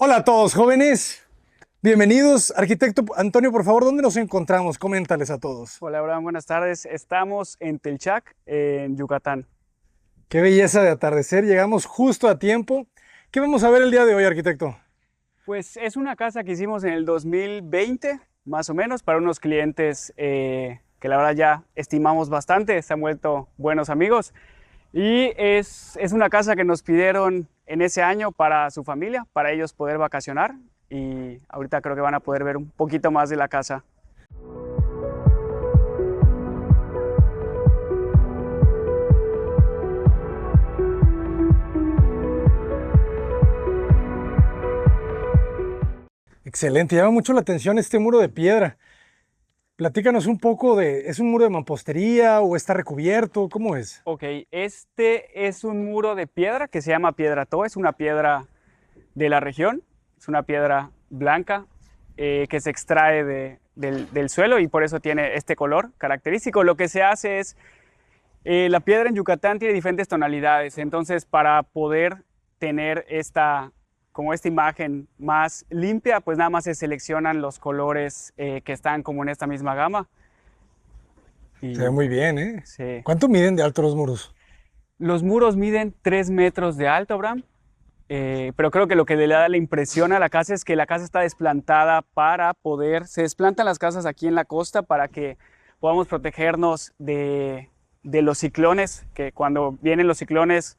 Hola a todos, jóvenes. Bienvenidos. Arquitecto Antonio, por favor, ¿dónde nos encontramos? Coméntales a todos. Hola, Abraham, buenas tardes. Estamos en Telchac, en Yucatán. Qué belleza de atardecer. Llegamos justo a tiempo. ¿Qué vamos a ver el día de hoy, arquitecto? Pues es una casa que hicimos en el 2020, más o menos, para unos clientes que la verdad ya estimamos bastante, se han vuelto buenos amigos. Y es una casa que nos pidieron en ese año para su familia, para ellos poder vacacionar. Y ahorita creo que van a poder ver un poquito más de la casa. Excelente. Llama mucho la atención este muro de piedra. Platícanos un poco de, ¿es un muro de mampostería o está recubierto? ¿Cómo es? Ok, este es un muro de piedra que se llama piedra Tó, es una piedra de la región, es una piedra blanca que se extrae del suelo y por eso tiene este color característico. Lo que se hace es, la piedra en Yucatán tiene diferentes tonalidades, entonces para poder tener como esta imagen más limpia, pues nada más se seleccionan los colores que están como en esta misma gama. Se ve Y muy bien, ¿eh? sí. ¿Cuánto miden de alto los muros? Los muros miden 3 metros de alto, Abraham. Pero creo que lo que le da la impresión a la casa es que la casa está desplantada se desplantan las casas aquí en la costa para que podamos protegernos de los ciclones, que cuando vienen los ciclones,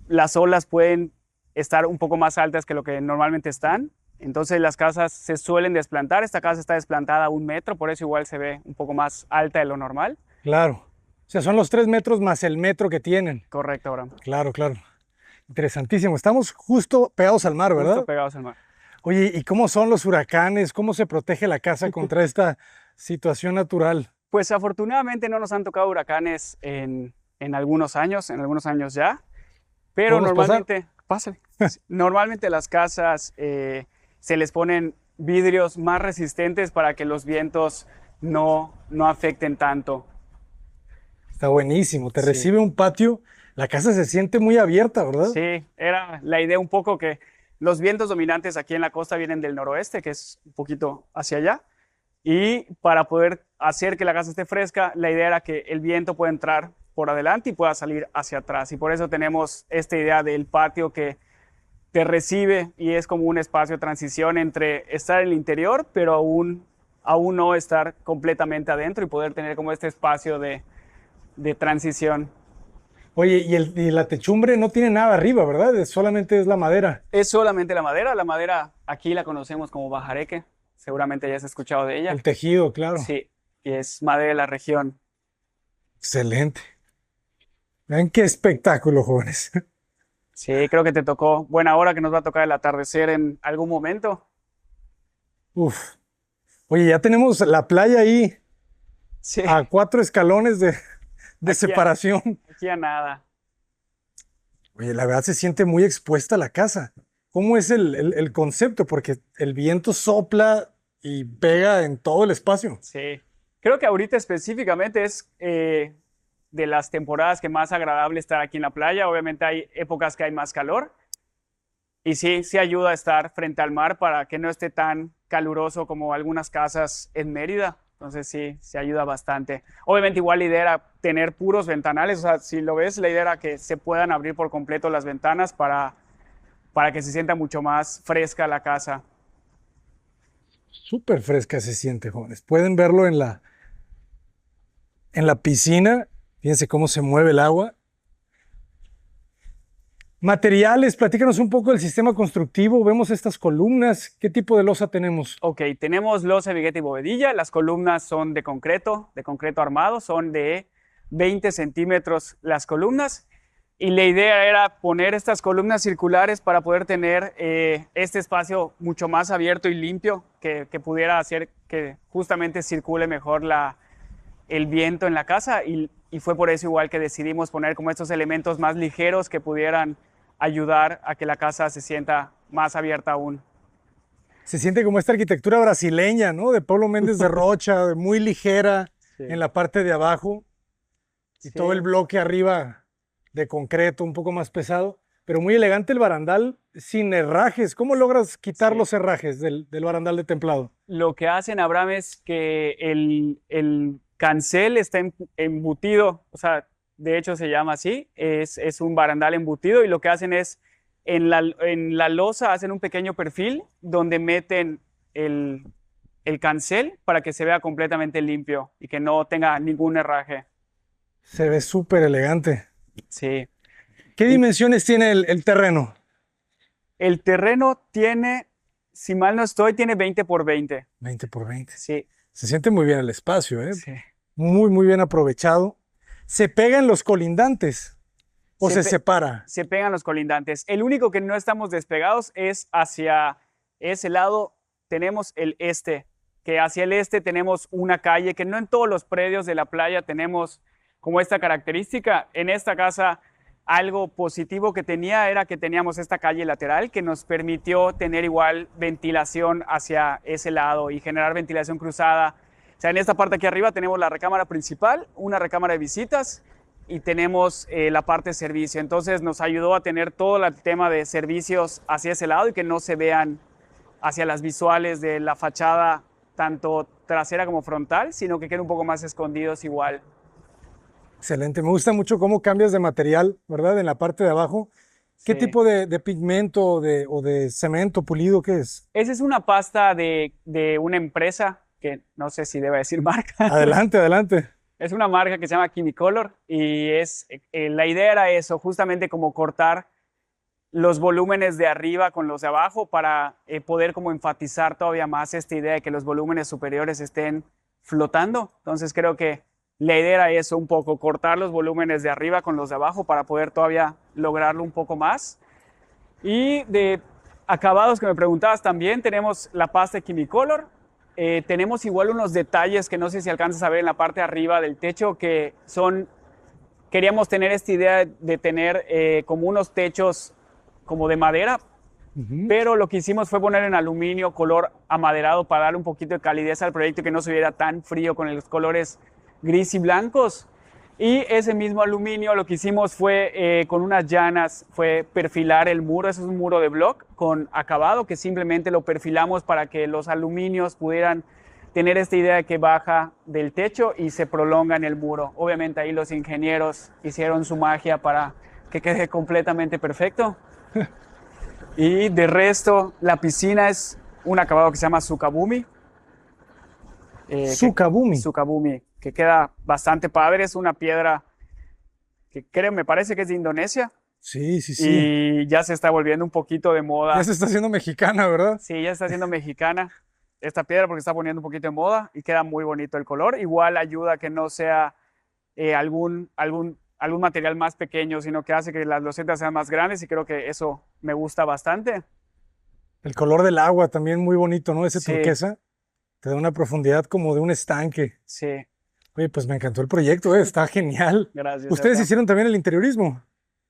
las olas pueden estar un poco más altas que lo que normalmente están. Entonces las casas se suelen desplantar. Esta casa está desplantada a 1 metro, por eso igual se ve un poco más alta de lo normal. Claro. O sea, son los 3 metros más el metro que tienen. Correcto, Abraham. Claro, claro. Interesantísimo. Estamos justo pegados al mar, Justo ¿verdad? pegados al mar. Oye, ¿y cómo son los huracanes? ¿Cómo se protege la casa contra esta situación natural? Pues afortunadamente no nos han tocado huracanes en algunos años ya, pero ¿Podemos pasar? normalmente, pásale, normalmente las casas se les ponen vidrios más resistentes para que los vientos no afecten tanto. Está buenísimo. Te Sí, recibe un patio. La casa se siente muy abierta, ¿verdad? sí, era la idea un poco que los vientos dominantes aquí en la costa vienen del noroeste, que es un poquito hacia allá. Y para poder hacer que la casa esté fresca, la idea era que el viento pueda entrar por adelante y pueda salir hacia atrás. Y por eso tenemos esta idea del patio que te recibe y es como un espacio de transición entre estar en el interior, pero aún no estar completamente adentro y poder tener como este espacio de transición. Oye, y la techumbre no tiene nada arriba, ¿verdad? Solamente es la madera. Es solamente la madera. La madera aquí la conocemos como bajareque. Seguramente ya has escuchado de ella. El tejido, claro. Sí, y es madera de la región. Excelente. Vean qué espectáculo, jóvenes. Sí, creo que te tocó buena hora que nos va a tocar el atardecer en algún momento. Uf. Oye, ya tenemos la playa ahí Sí, a 4 escalones de aquí a, separación. aquí a nada. Oye, la verdad se siente muy expuesta la casa. ¿Cómo es el concepto? Porque el viento sopla y pega en todo el espacio. Sí, creo que ahorita específicamente es de las temporadas que más agradable estar aquí en la playa. Obviamente hay épocas que hay más calor y sí, sí ayuda a estar frente al mar para que no esté tan caluroso como algunas casas en Mérida. Entonces sí, se ayuda bastante. Obviamente igual la idea era tener puros ventanales, o sea, si lo ves, la idea era que se puedan abrir por completo las ventanas para que se sienta mucho más fresca la casa. Súper fresca se siente, jóvenes. Pueden verlo en la piscina. Fíjense cómo se mueve el agua. Materiales, platícanos un poco del sistema constructivo. Vemos estas columnas. ¿Qué tipo de losa tenemos? Ok, tenemos losa, vigueta y bovedilla. Las columnas son de concreto armado, son de 20 centímetros las columnas. Y la idea era poner estas columnas circulares para poder tener este espacio mucho más abierto y limpio que pudiera hacer que justamente circule mejor el viento en la casa. Y fue por eso igual que decidimos poner como estos elementos más ligeros que pudieran ayudar a que la casa se sienta más abierta aún. Se siente como esta arquitectura brasileña, ¿no? De Pablo Méndez de Rocha, muy ligera en Sí, la parte de abajo y todo el sí, bloque arriba de concreto, un poco más pesado. pero muy elegante el barandal sin herrajes. ¿Cómo logras quitar Sí. los herrajes del barandal de templado? Lo que hacen, Abraham, es que el cancel está embutido, o sea, de hecho se llama así, es un barandal embutido y lo que hacen es, en la losa hacen un pequeño perfil donde meten el, el cancel para que se vea completamente limpio y que no tenga ningún herraje. Se ve súper elegante. Sí. ¿Qué Y dimensiones tiene el terreno? el terreno tiene, si mal no estoy, tiene 20 por 20. 20 por 20. Sí, Se siente muy bien el espacio, ¿eh? sí. Muy, muy bien aprovechado. ¿Se pegan los colindantes o Se, se pe- separa? se pegan los colindantes. El único que no estamos despegados es hacia ese lado. Tenemos el este, que hacia el este tenemos una calle que no en todos los predios de la playa tenemos como esta característica. En esta casa, algo positivo que tenía era que teníamos esta calle lateral que nos permitió tener igual ventilación hacia ese lado y generar ventilación cruzada. O sea, en esta parte aquí arriba tenemos la recámara principal, una recámara de visitas y tenemos la parte de servicio. Entonces nos ayudó a tener todo el tema de servicios hacia ese lado y que no se vean hacia las visuales de la fachada, tanto trasera como frontal, sino que queden un poco más escondidos igual. Excelente. Me gusta mucho cómo cambias de material, ¿verdad? En la parte de abajo. ¿Qué Sí. tipo de pigmento o de cemento pulido qué es? Esa es una pasta de una empresa, que no sé si debe decir marca. Adelante, adelante. Es una marca que se llama Chimicolor y la idea era eso, justamente como cortar los volúmenes de arriba con los de abajo para poder como enfatizar todavía más esta idea de que los volúmenes superiores estén flotando. Entonces creo que la idea era eso, un poco cortar los volúmenes de arriba con los de abajo para poder todavía lograrlo un poco más. Y de acabados que me preguntabas también, tenemos la pasta de Chimicolor. Tenemos igual unos detalles que no sé si alcanzas a ver en la parte de arriba del techo, que son, queríamos tener esta idea de tener como unos techos como de madera, Ujú. pero lo que hicimos fue poner en aluminio color amaderado para darle un poquito de calidez al proyecto y que no se viera tan frío con los colores gris y blancos. Y ese mismo aluminio lo que hicimos fue con unas llanas, fue perfilar el muro. Eso es un muro de block con acabado que simplemente lo perfilamos para que los aluminios pudieran tener esta idea de que baja del techo y se prolonga en el muro. Obviamente ahí los ingenieros hicieron su magia para que quede completamente perfecto. Y de resto, la piscina es un acabado que se llama Sukabumi. Sukabumi. Sukabumi, que queda bastante padre. Es una piedra que creo, me parece que es de Indonesia Sí, sí, sí. y ya se está volviendo un poquito de moda. Ya se está haciendo mexicana, ¿verdad? Sí, ya está siendo mexicana esta piedra porque está poniendo un poquito de moda y queda muy bonito el color. Igual ayuda a que no sea algún material más pequeño, sino que hace que las losetas sean más grandes y creo que eso me gusta bastante. El color del agua también muy bonito, ¿no? Ese Sí, turquesa te da una profundidad como de un estanque. sí, Oye, pues me encantó el proyecto, está genial. gracias. Ustedes Abraham. hicieron también el interiorismo.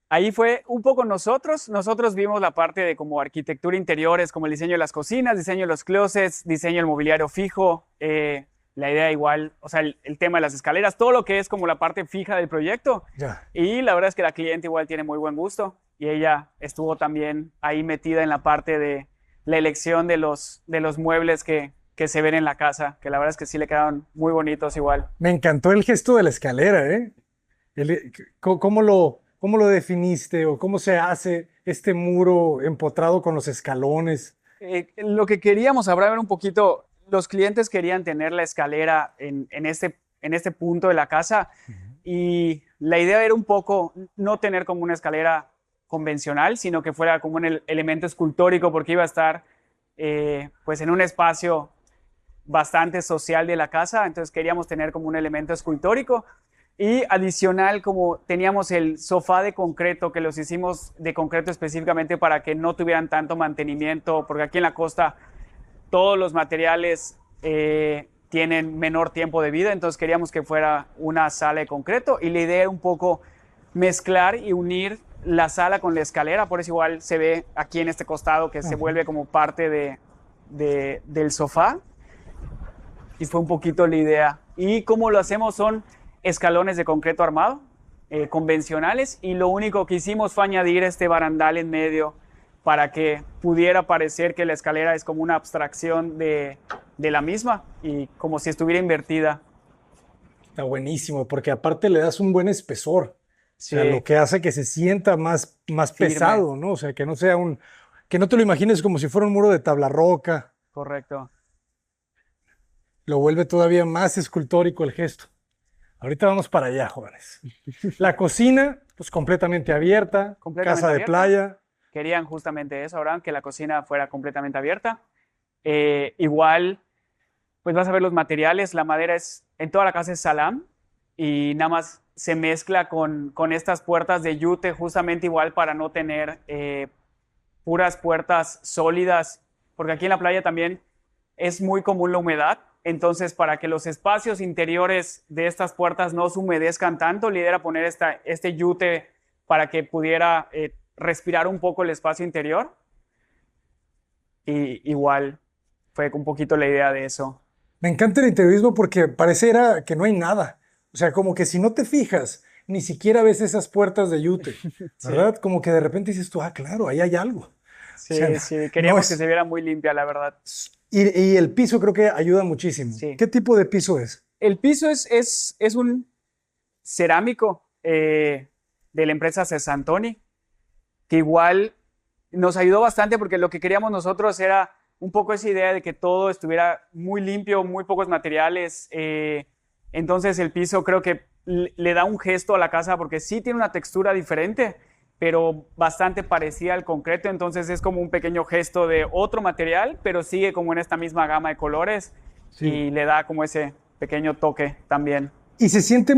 Ahí fue un poco nosotros vimos la parte de como arquitectura interiores, como el diseño de las cocinas, diseño de los closets, diseño del mobiliario fijo, la idea igual, o sea, el tema de las escaleras, todo lo que es como la parte fija del proyecto. Ya. Y la verdad es que la cliente igual tiene muy buen gusto y ella estuvo también ahí metida en la parte de la elección de los muebles que se ven en la casa, que la verdad es que sí le quedaron muy bonitos igual. Me encantó el gesto de la escalera, ¿eh? ¿Cómo lo definiste o cómo se hace este muro empotrado con los escalones? Lo que queríamos hablar era un poquito, los clientes querían tener la escalera en este punto de la casa y la idea era un poco no tener como una escalera convencional, sino que fuera como un elemento escultórico porque iba a estar pues en un espacio bastante social de la casa, entonces queríamos tener como un elemento escultórico y adicional como teníamos el sofá de concreto que los hicimos de concreto específicamente para que no tuvieran tanto mantenimiento, porque aquí en la costa todos los materiales tienen menor tiempo de vida, entonces queríamos que fuera una sala de concreto y la idea era un poco mezclar y unir la sala con la escalera, por eso igual se ve aquí en este costado que se vuelve como parte del sofá y fue un poquito la idea. Y cómo lo hacemos son escalones de concreto armado. convencionales, y lo único que hicimos fue añadir este barandal en medio para que pudiera parecer que la escalera es como una abstracción de la misma y como si estuviera invertida. Está buenísimo, porque aparte le das un buen espesor. O sea, lo Sí, que hace que se sienta más firme, pesado, ¿no? O sea, que no sea que no te lo imagines como si fuera un muro de tabla roca. correcto. Lo vuelve todavía más escultórico el gesto. Ahorita vamos para allá, jóvenes. La cocina, pues completamente abierta, casa Completamente de abierta. playa. Querían justamente eso, Abraham, que la cocina fuera completamente abierta. Igual, pues vas a ver los materiales. La madera en toda la casa es salam y nada más se mezcla con estas puertas de yute, justamente igual para no tener puras puertas sólidas, porque aquí en la playa también es muy común la humedad. Entonces, para que los espacios interiores de estas puertas no se humedezcan tanto, la idea era poner este yute para que pudiera respirar un poco el espacio interior. Y igual fue un poquito la idea de eso. Me encanta el interiorismo porque pareciera que no hay nada. O sea, como que si no te fijas, ni siquiera ves esas puertas de yute, Sí, ¿verdad? Como que de repente dices tú, ah, claro, ahí hay algo. O sea, sí, sí. no Queríamos que se es. viera muy limpia, la verdad. Y el piso creo que ayuda muchísimo. Sí. ¿Qué tipo de piso es? El piso es un cerámico de la empresa Cesantoni, que igual nos ayudó bastante porque lo que queríamos nosotros era un poco esa idea de que todo estuviera muy limpio, muy pocos materiales. Entonces el piso creo que le da un gesto a la casa porque sí tiene una textura diferente, pero bastante parecida al concreto. Entonces es como un pequeño gesto de otro material, pero sigue como en esta misma gama de colores Sí. y le da como ese pequeño toque también. Y se siente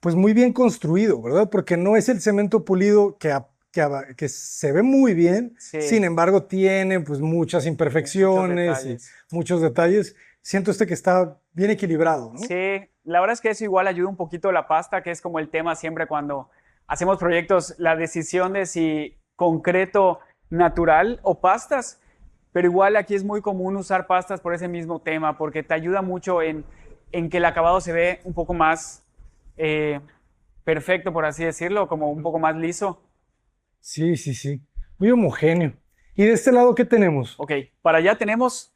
pues muy bien construido, ¿verdad? Porque no es el cemento pulido que se ve muy bien, Sí, sin embargo tiene pues muchas muchos imperfecciones y detalles. muchos detalles. Siento que está bien equilibrado, ¿no? Sí, la verdad es que eso igual ayuda un poquito la pasta, que es como el tema siempre cuando hacemos proyectos, la decisión de si concreto natural o pastas, pero igual aquí es muy común usar pastas por ese mismo tema, porque te ayuda mucho en que el acabado se ve un poco más eh, perfecto, por así decirlo, como un poco más liso. Sí, sí, sí. Muy homogéneo. ¿Y de este lado qué tenemos? Ok, para allá tenemos,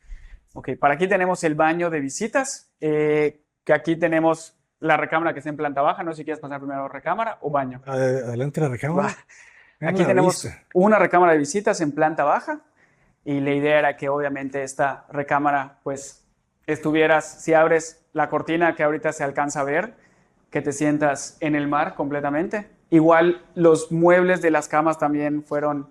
ok, para aquí tenemos el baño de visitas, que aquí tenemos la recámara que está en planta baja. No sé si quieres pasar primero recámara o baño. Adelante la Va. recámara. Vean Aquí la tenemos vista. una recámara de visitas en planta baja y la idea era que obviamente esta recámara pues estuvieras, si abres la cortina que ahorita se alcanza a ver, que te sientas en el mar completamente. Igual los muebles de las camas también fueron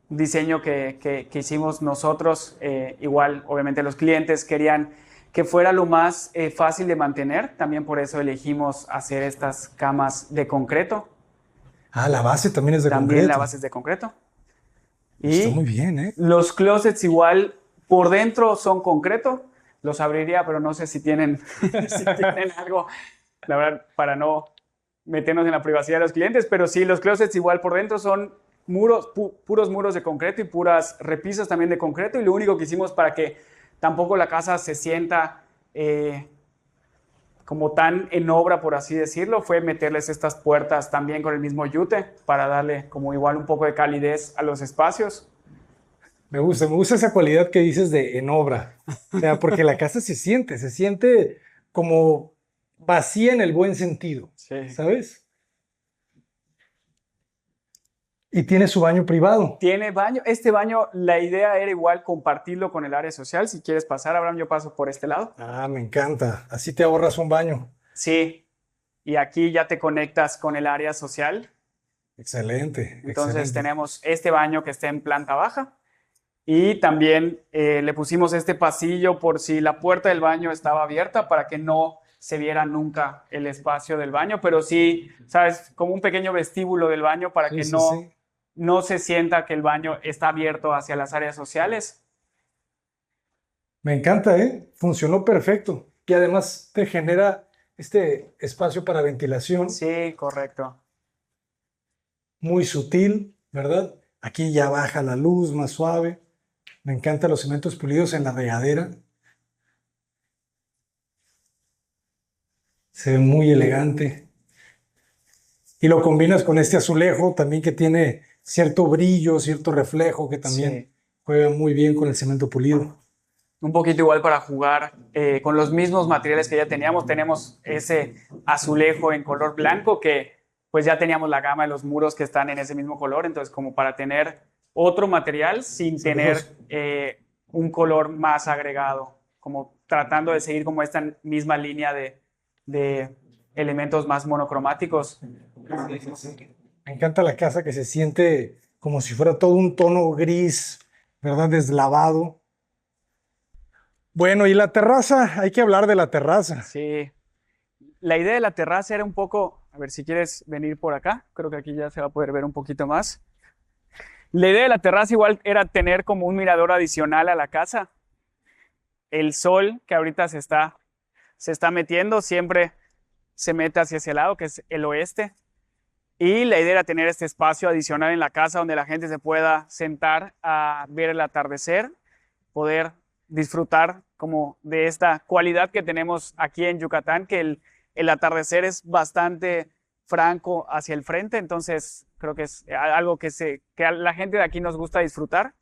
diseño que hicimos nosotros. Igual, obviamente, los clientes querían que fuera lo más fácil de mantener. También por eso elegimos hacer estas camas de concreto. Ah, la base también es de También la concreto. base es de concreto. Está muy Y bien, ¿eh? los closets igual por dentro son concreto. Los abriría, pero no sé si tienen, si tienen algo, la verdad, para no meternos en la privacidad de los clientes. Pero sí, los closets igual por dentro son muros, puros muros de concreto y puras repisas también de concreto. Y lo único que hicimos para que tampoco la casa se sienta como tan en obra, por así decirlo, fue meterles estas puertas también con el mismo yute para darle como igual un poco de calidez a los espacios. Me gusta esa cualidad que dices de en obra. O sea, porque la casa se siente como vacía en el buen sentido, Sí. ¿sabes? Y tiene su baño privado. Tiene baño. Este baño, la idea era igual compartirlo con el área social. Si quieres pasar, Abraham, yo paso por este lado. Ah, me encanta. Así te ahorras un baño. Sí, y aquí ya te conectas con el área social. Excelente, Entonces excelente. tenemos este baño que está en planta baja y también le pusimos este pasillo por si la puerta del baño estaba abierta para que no se viera nunca el espacio del baño, pero sí, sabes, como un pequeño vestíbulo del baño para Sí, que sí, sí. no se sienta que el baño está abierto hacia las áreas sociales. Me encanta, ¿eh? Funcionó perfecto. Y además te genera este espacio para ventilación Sí, correcto. muy sutil, ¿verdad? Aquí ya baja la luz más suave. Me encantan los cementos pulidos en la regadera. Se ve muy elegante. Y lo combinas con este azulejo también que tiene cierto brillo, cierto reflejo que también Sí. juega muy bien con el cemento pulido. Un poquito igual para jugar con los mismos materiales que ya teníamos. Tenemos ese azulejo en color blanco que pues ya teníamos la gama de los muros que están en ese mismo color. Entonces como para tener otro material sin tener un color más agregado, como tratando de seguir como esta misma línea de elementos más monocromáticos. Me encanta la casa que se siente como si fuera todo un tono gris, ¿verdad? Deslavado. Bueno, y la terraza, hay que hablar de la terraza. Sí, la idea de la terraza era un poco, a ver si quieres venir por acá, creo que aquí ya se va a poder ver un poquito más. La idea de la terraza igual era tener como un mirador adicional a la casa. El sol que ahorita se está metiendo siempre se mete hacia ese lado, que es el oeste. Y la idea era tener este espacio adicional en la casa donde la gente se pueda sentar a ver el atardecer, poder disfrutar como de esta cualidad que tenemos aquí en Yucatán, que el atardecer es bastante franco hacia el frente, entonces creo que es algo que a la gente de aquí nos gusta disfrutar.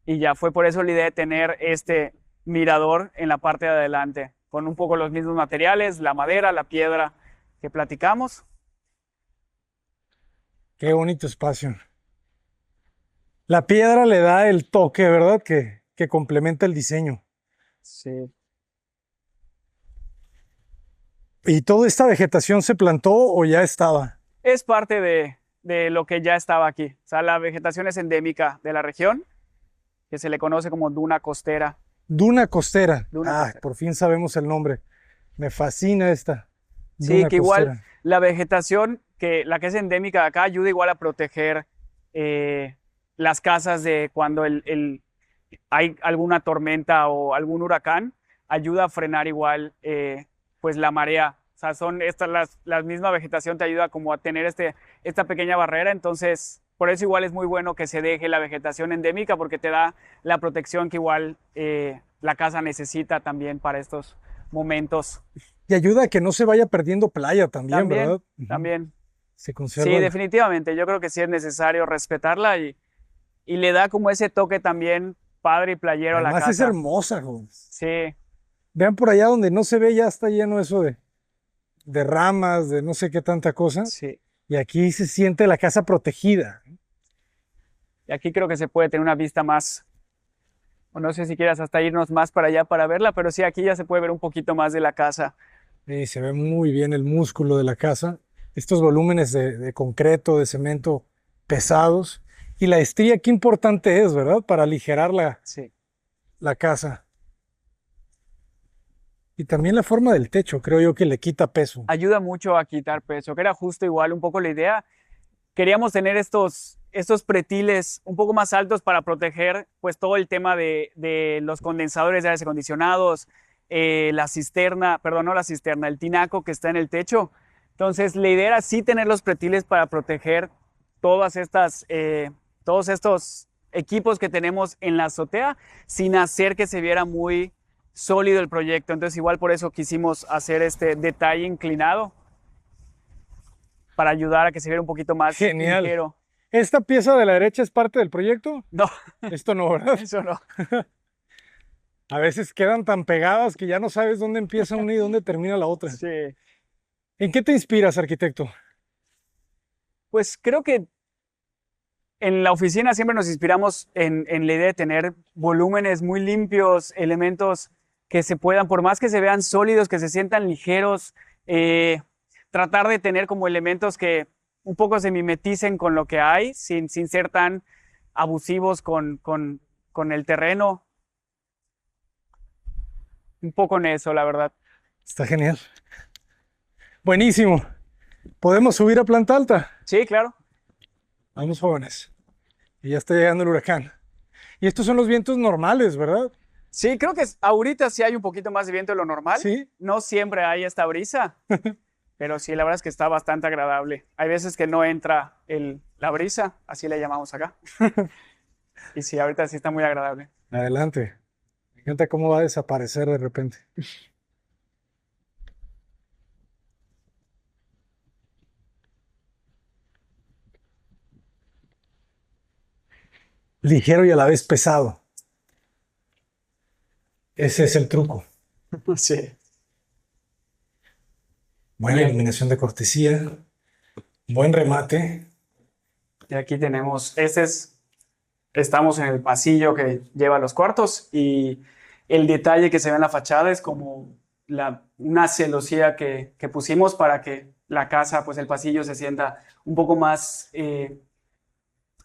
Y ya fue por eso la idea de tener este mirador en la parte de adelante, con un poco los mismos materiales, la madera, la piedra que platicamos. Qué bonito espacio. La piedra le da el toque, ¿verdad? Que complementa el diseño. Sí. ¿Y toda esta vegetación se plantó o ya estaba? Es parte de lo que ya estaba aquí. O sea, la vegetación es endémica de la región, que se le conoce como duna costera. Duna costera. Duna Ah, costera. por fin sabemos el nombre. Me fascina esta Sí, duna que igual costera. la vegetación, la que es endémica de acá, ayuda igual a proteger las casas de cuando hay alguna tormenta o algún huracán, ayuda a frenar igual pues la marea. O sea, son estas la misma vegetación te ayuda como a tener esta pequeña barrera, entonces por eso igual es muy bueno que se deje la vegetación endémica porque te da la protección que igual la casa necesita también para estos momentos. Y ayuda a que no se vaya perdiendo playa también, También, ¿verdad? Ujú. también. Se Sí, conserva. definitivamente. Yo creo que sí es necesario respetarla y le da como ese toque también padre y playero a la Además es casa. hermosa, jóvenes. Sí, Vean por allá donde no se ve, ya está lleno eso de ramas, de no sé qué tanta cosa. sí. Y aquí se siente la casa protegida. Y aquí creo que se puede tener una vista más, o no sé si quieras hasta irnos más para allá para verla, pero sí, aquí ya se puede ver un poquito más de la casa. Y se ve muy bien el músculo de la casa. Estos volúmenes de concreto, de cemento pesados. Y la estría, qué importante es, ¿verdad? Para aligerar Sí. la casa. Y también la forma del techo, creo yo que le quita peso. Ayuda mucho a quitar peso, que era justo igual un poco la idea. Queríamos tener estos pretiles un poco más altos para proteger pues todo el tema de los condensadores de aires acondicionados, la cisterna, perdón, no la cisterna, el tinaco que está en el techo. Entonces la idea era sí tener los pretiles para proteger todos estos equipos que tenemos en la azotea sin hacer que se viera muy sólido el proyecto. Entonces igual por eso quisimos hacer este detalle inclinado para ayudar a que se viera un poquito más Genial. ligero. ¿Esta pieza de la derecha es parte del proyecto? No, Esto no, ¿verdad? eso no. A veces quedan tan pegadas que ya no sabes dónde empieza una y dónde termina la otra. Sí. ¿En qué te inspiras, arquitecto? Pues creo que en la oficina siempre nos inspiramos en la idea de tener volúmenes muy limpios, elementos que se puedan, por más que se vean sólidos, que se sientan ligeros, tratar de tener como elementos que un poco se mimeticen con lo que hay, sin ser tan abusivos con el terreno. Un poco en eso, la verdad. Está genial. Buenísimo. ¿Podemos subir a planta alta? Sí, claro. Vamos, jóvenes. Y ya está llegando el huracán. Y estos son los vientos normales, ¿verdad? Sí, creo que ahorita sí hay un poquito más de viento de lo normal. Sí. No siempre hay esta brisa, pero sí, la verdad es que está bastante agradable. Hay veces que no entra la brisa, así le llamamos acá. Y sí, ahorita sí está muy agradable. Adelante. Me encanta cómo va a desaparecer de repente. ligero y a la vez pesado. Ese es el truco. Sí. Buena Bien. iluminación de cortesía, buen remate. Y aquí tenemos, estamos en el pasillo que lleva a los cuartos y el detalle que se ve en la fachada es como una celosía que pusimos para que la casa, pues el pasillo se sienta un poco más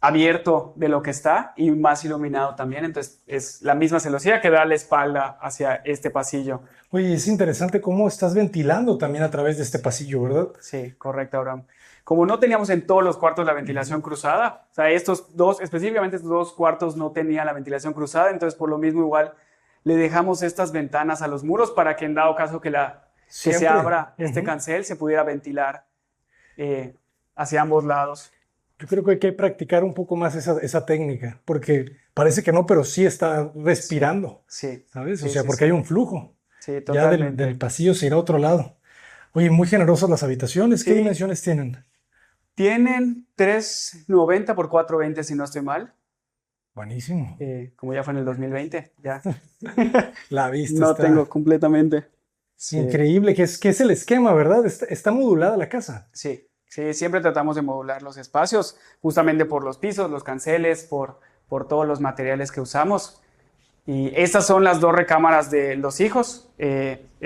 abierto de lo que está y más iluminado también. Entonces es la misma celosía que da la espalda hacia este pasillo. Oye, es interesante cómo estás ventilando también a través de este pasillo, ¿verdad? Sí, correcto, Abraham. Como no teníamos en todos los cuartos la ventilación cruzada, o sea, estos dos, específicamente estos dos cuartos no tenían la ventilación cruzada, entonces por lo mismo igual le dejamos estas ventanas a los muros para que en dado caso que se Siempre. abra este Ujú. cancel se pudiera ventilar hacia ambos lados. Yo creo que hay que practicar un poco más esa técnica, porque parece que no, pero sí está respirando, Sí, ¿sabes? O sí, sea, sí, porque sí. hay un flujo. Sí, Ya totalmente. del pasillo se irá a otro lado. Oye, muy generosas las habitaciones. ¿Qué Sí, dimensiones tienen? tienen 390 por 420 si no estoy mal, Buenísimo. como ya fue en el 2020, ya La vista no tengo está completamente. Sí. increíble, que es el esquema, ¿verdad? Está modulada la casa. Sí, sí, siempre tratamos de modular los espacios, justamente por los pisos, los canceles, por todos los materiales que usamos. Y estas son las dos recámaras de los hijos,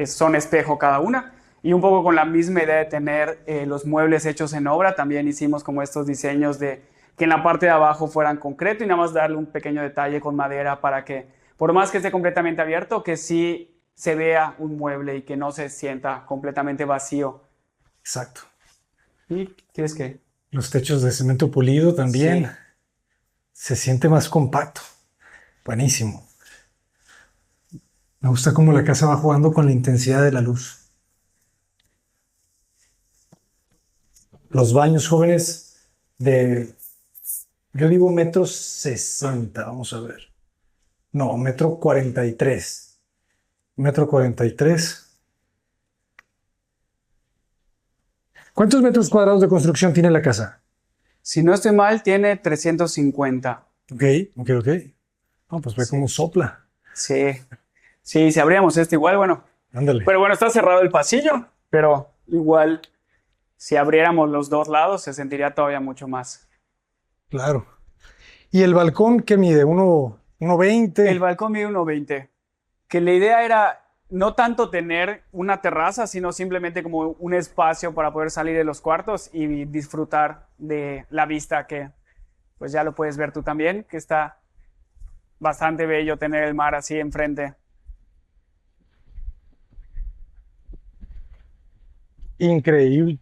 son espejo cada una. Y un poco con la misma idea de tener los muebles hechos en obra, también hicimos como estos diseños de que en la parte de abajo fueran concreto y nada más darle un pequeño detalle con madera para que, por más que esté completamente abierto, que sí se vea un mueble y que no se sienta completamente vacío. Exacto. ¿Y quieres que? Los techos de cemento pulido también. Sí, Se siente más compacto. Buenísimo. Me gusta cómo la casa va jugando con la intensidad de la luz. Los baños jóvenes yo digo metros 60, vamos a ver. No, metro 43. Metro 43. ¿Cuántos metros cuadrados de construcción tiene la casa? si no estoy mal, tiene 350. Ok, ok, ok. No, pues ve cómo Sí, sopla. sí, sí, si abríamos este igual, bueno. Ándale. Pero bueno, está cerrado el pasillo, pero igual si abriéramos los dos lados se sentiría todavía mucho más. Claro. ¿Y el balcón qué mide? ¿Uno El 20? balcón mide 1,20, que la idea era no tanto tener una terraza, sino simplemente como un espacio para poder salir de los cuartos y disfrutar de la vista que pues ya lo puedes ver tú también, que está bastante bello tener el mar así enfrente. Increíble.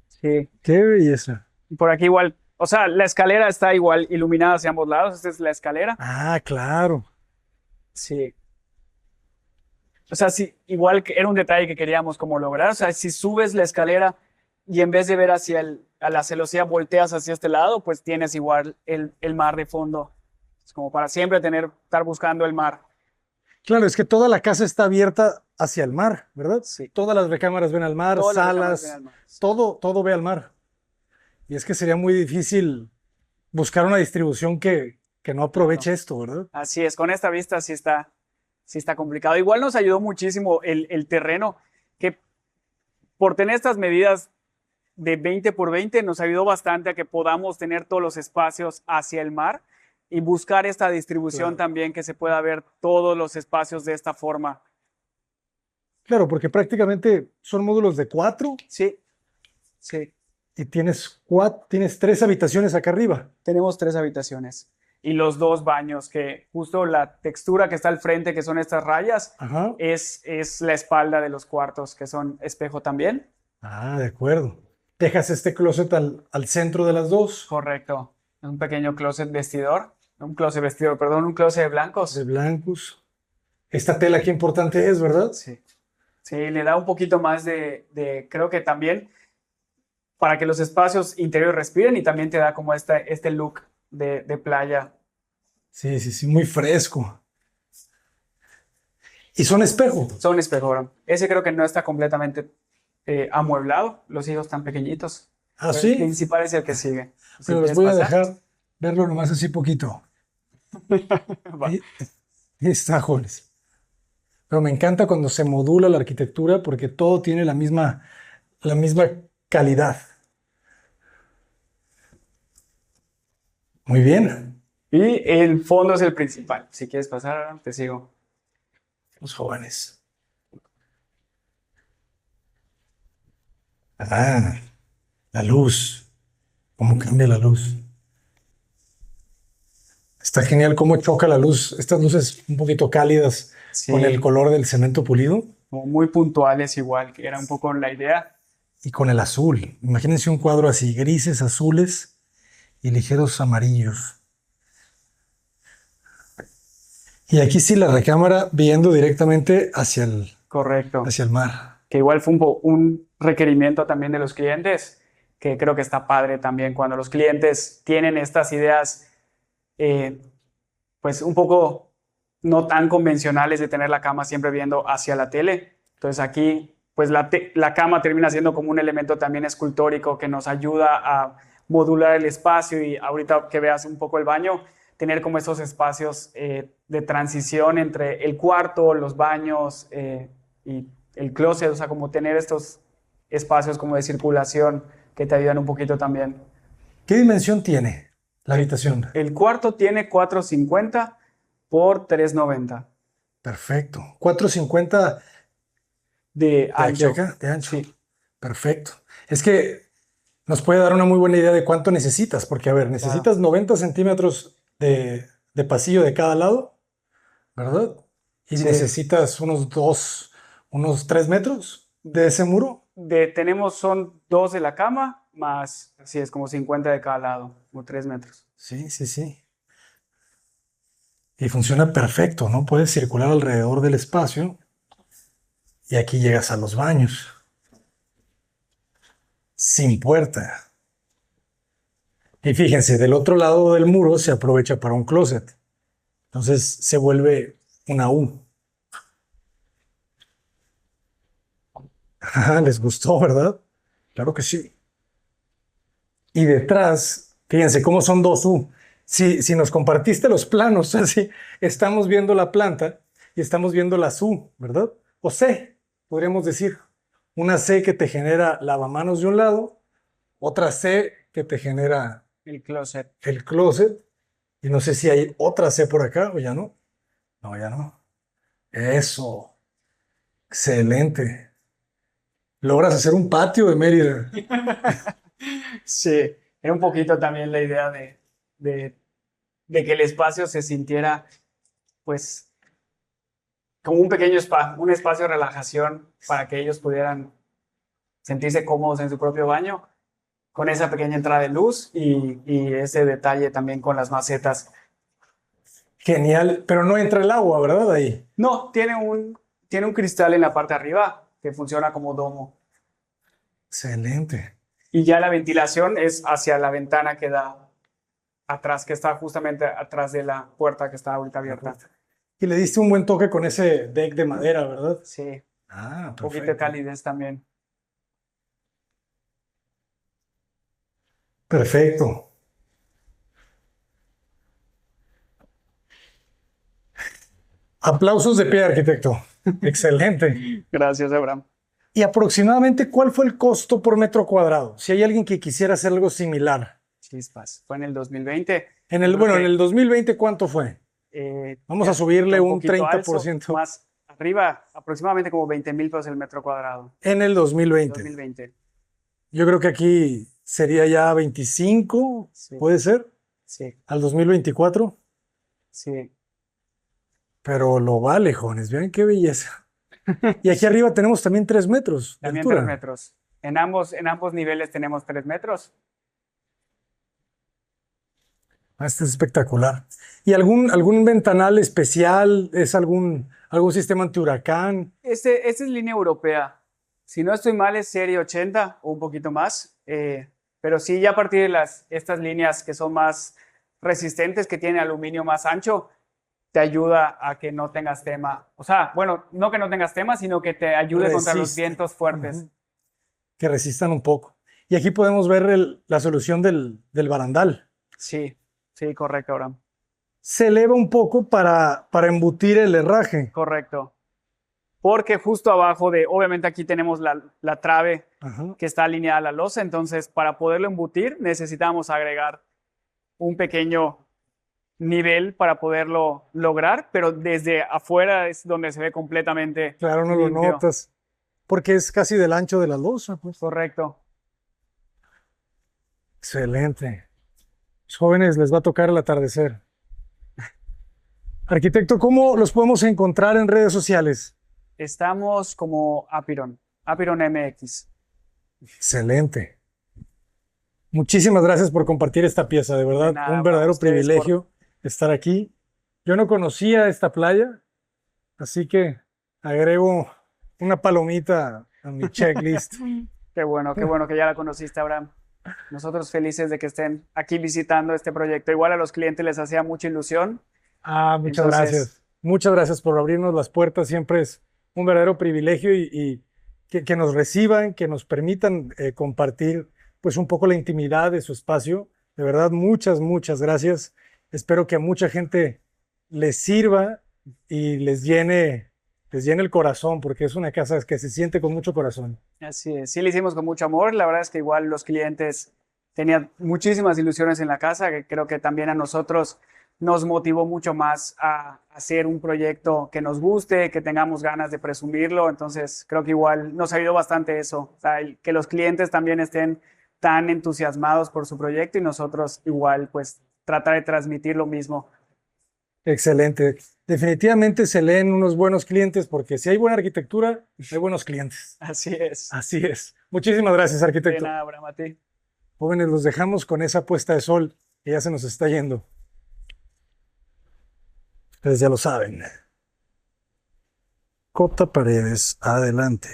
Sí. Qué belleza. Por aquí igual, o sea, la escalera está igual iluminada hacia ambos lados. Esta es la escalera. Ah, claro. Sí. O sea, sí, igual que era un detalle que queríamos como lograr. O sea, si subes la escalera y en vez de ver a la celosía volteas hacia este lado, pues tienes igual el mar de fondo. Es como para siempre estar buscando el mar. Claro, es que toda la casa está abierta hacia el mar, ¿verdad? Sí. Todas las recámaras ven al mar, Todas las recámaras ven salas, al mar. todo ve al mar. Y es que sería muy difícil buscar una distribución que no aproveche Claro. esto, ¿verdad? Así es, con esta vista sí está complicado. Igual nos ayudó muchísimo el terreno, que por tener estas medidas de 20 por 20 nos ayudó bastante a que podamos tener todos los espacios hacia el mar y buscar esta distribución Claro. también, que se pueda ver todos los espacios de esta forma. Claro, porque prácticamente son módulos de 4 Sí, sí. y tienes 3 habitaciones acá arriba. Tenemos 3 habitaciones y los 2 baños, que justo la textura que está al frente, que son estas rayas, Ajá. es la espalda de los cuartos, que son espejo también. Ah, de acuerdo. Dejas este closet al centro de las dos, Correcto. Un pequeño closet vestidor. Un closet vestidor, perdón, un closet de blancos. de blancos. Esta tela qué importante es, ¿verdad? Sí. Sí, le da un poquito más creo que también para que los espacios interiores respiren y también te da como este look de playa. Sí, sí, sí, muy fresco. Y son espejo. Son espejo. Ese creo que no está completamente amueblado. Los hijos están pequeñitos. Ah, Pero el sí. principal es el que sigue. Si Pero los quieres voy a pasar. dejar verlo nomás así poquito. Va. Ahí está, jóvenes. Pero me encanta cuando se modula la arquitectura porque todo tiene la misma calidad. Muy bien, Y el fondo es el principal. Si quieres pasar, te sigo. los jóvenes. Ah, la luz. ¿Cómo cambia la luz? Está genial cómo choca la luz. Estas luces un poquito cálidas con el Sí, color del cemento pulido como muy puntuales igual, que era un poco la idea. y con el azul. Imagínense un cuadro así, grises, azules y ligeros amarillos. Y aquí sí la recámara viendo directamente Correcto. hacia el mar. Que igual fue un requerimiento también de los clientes, que creo que está padre también cuando los clientes tienen estas ideas, eh, pues un poco no tan convencionales de tener la cama siempre viendo hacia la tele. Entonces aquí, pues la cama termina siendo como un elemento también escultórico que nos ayuda a modular el espacio y ahorita que veas un poco el baño, tener como esos espacios de transición entre el cuarto, los baños y el closet, o sea, como tener estos espacios como de circulación que te ayudan un poquito también. ¿Qué dimensión tiene la habitación? El cuarto tiene 450 por 390 Perfecto. 450 de de aquí a ancho. acá, de ancho. Sí, Perfecto. Es que nos puede dar una muy buena idea de cuánto necesitas, porque a ver, claro. necesitas 90 centímetros de pasillo de cada lado, ¿verdad? Y Sí. necesitas unos 3 metros de ese muro. Tenemos, son dos de la cama, más, así es, como 50 de cada lado, o 3 metros. Sí, sí, sí. Y funciona perfecto, ¿no? Puedes circular alrededor del espacio y aquí llegas a los baños, sin puerta. Y fíjense, del otro lado del muro se aprovecha para un closet. Entonces se vuelve una U. Ajá, ¿les gustó, verdad? Claro que sí. Y detrás, fíjense cómo son dos U. Si nos compartiste los planos, así, estamos viendo la planta y estamos viendo las U, ¿verdad? O C, podríamos decir. Una C que te genera lavamanos de un lado, otra C que te genera El closet. el closet. Y no sé si hay otra C por acá o ya no. No, ya no. Eso. Excelente. Logras hacer un patio de Mérida. Sí, era un poquito también la idea de, de que el espacio se sintiera, pues, como un pequeño spa, un espacio de relajación para que ellos pudieran sentirse cómodos en su propio baño, con esa pequeña entrada de luz y ese detalle también con las macetas. Genial, pero no entra el agua, ¿verdad? Ahí. No, tiene un cristal en la parte de arriba que funciona como domo. Excelente. Y ya la ventilación es hacia la ventana que da atrás, que está justamente atrás de la puerta que está ahorita abierta. Y le diste un buen toque con ese deck de madera, ¿verdad? Sí, Ah, un poquito de perfecto. calidez también. Perfecto. Aplausos de pie, arquitecto. Excelente. Gracias, Abraham. ¿Y aproximadamente cuál fue el costo por metro cuadrado? Si hay alguien que quisiera hacer algo similar. Chispas. Fue en el 2020. Bueno, en el 2020, ¿cuánto fue? Vamos a subirle un un poquito alto, 30%. más arriba, aproximadamente como 20,000 pesos el metro cuadrado. En el 2020. 2020. Yo creo que aquí sería ya 25, Sí, puede ser, sí, al 2024. sí. Pero lo vale, jóvenes. Vean qué belleza. Y aquí arriba tenemos también 3 metros de También 3 altura. metros. En ambos niveles tenemos 3 metros. Este es espectacular. ¿Y algún ventanal especial? ¿Es algún sistema antihuracán? Este es línea europea. Si no estoy mal, es serie 80 o un poquito más. Pero sí, ya a partir de estas líneas que son más resistentes, que tienen aluminio más ancho, te ayuda a que no tengas tema. O sea, bueno, no que no tengas tema, sino que te ayude contra los Resiste. vientos fuertes. Ujú. Que resistan un poco. Y aquí podemos ver la solución del barandal. Sí, Sí, correcto, Abraham. Se eleva un poco para embutir el herraje. Correcto. Porque justo abajo de, obviamente aquí tenemos la trave Ajá. que está alineada a la losa, entonces para poderlo embutir necesitamos agregar un pequeño nivel para poderlo lograr, pero desde afuera es donde se ve completamente Claro, no lo limpio. notas. Porque es casi del ancho de la losa, pues. Correcto. Excelente. Los jóvenes les va a tocar el atardecer. Arquitecto, ¿cómo los podemos encontrar en redes sociales? Estamos como Apiron MX. Excelente. Muchísimas gracias por compartir esta pieza, de verdad, nada, un verdadero ustedes privilegio estar aquí. Yo no conocía esta playa, así que agrego una palomita a mi checklist. Qué bueno que ya la conociste, Abraham. Nosotros felices de que estén aquí visitando este proyecto. Igual a los clientes les hacía mucha ilusión. Muchas Entonces, gracias. Muchas gracias por abrirnos las puertas. Siempre es un verdadero privilegio y que nos reciban, que nos permitan compartir pues un poco la intimidad de su espacio. De verdad, muchas gracias. Espero que a mucha gente les sirva y les llene el corazón, porque es una casa que se siente con mucho corazón. así es. Sí, le hicimos con mucho amor. La verdad es que igual los clientes tenían muchísimas ilusiones en la casa, que creo que también a nosotros nos motivó mucho más a hacer un proyecto que nos guste, que tengamos ganas de presumirlo. Entonces, creo que igual nos ayudó bastante eso, o sea, que los clientes también estén tan entusiasmados por su proyecto y nosotros igual, pues, tratar de transmitir lo mismo. Excelente. Definitivamente se leen unos buenos clientes, porque si hay buena arquitectura, hay buenos clientes. Así es. Así es. Muchísimas gracias, De arquitecto. nada, Abraham, a ti. Jóvenes, los dejamos con esa puesta de sol que ya se nos está yendo. Ustedes ya lo saben. Cota Paredes, adelante.